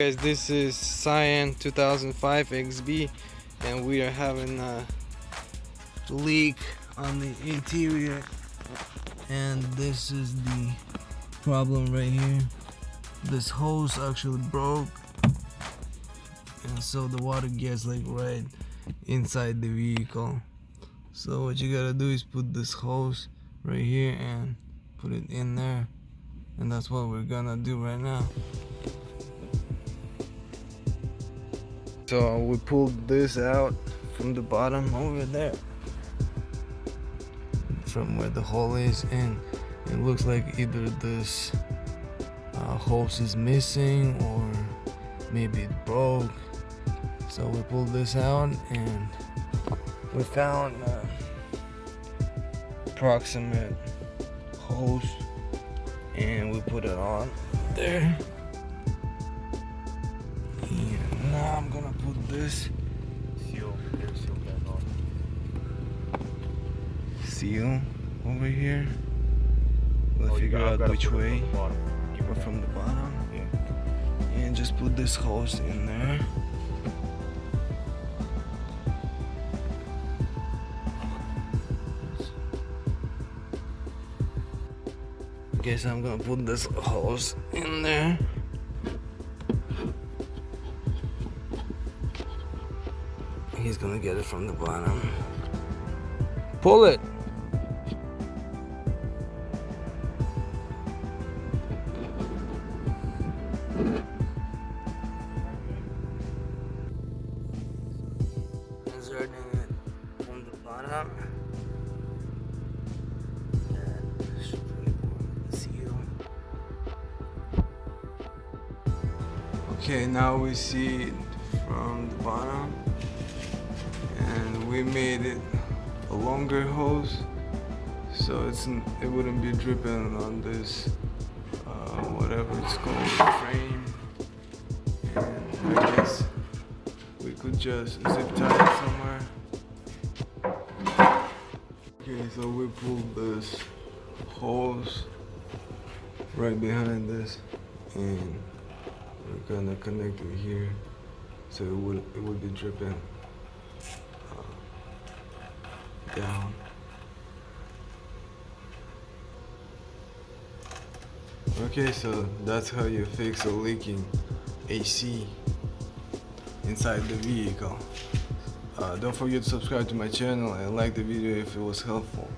Guys, this is Scion 2005 XB, and we are having a leak on the interior, and this is the problem right here. This hose actually broke, and so the water gets like right inside the vehicle. So what you gotta do is put this hose right here and put it in there, and that's what we're gonna do right now. So we pulled this out from the bottom over there, from where the hole is, and it looks like either this hose is missing or maybe it broke. So we pulled this out and we found approximate hose, and we put it on there. And now I'm gonna put this seal over here. We'll figure out which way or from the bottom, and just put this hose in there. Okay, so I'm gonna put this hose in there. He's gonna get it from the bottom. Pull it. Inserting it from the bottom. And seal. Okay, now we see it from the bottom, and we made it a longer hose, so it wouldn't be dripping on this whatever it's called, frame. And I guess we could just zip tie it somewhere. Okay, so we pulled this hose right behind this, and we're gonna connect it here so it would be dripping down. Okay, so that's how you fix a leaking AC inside the vehicle. Don't forget to subscribe to my channel and like the video if it was helpful.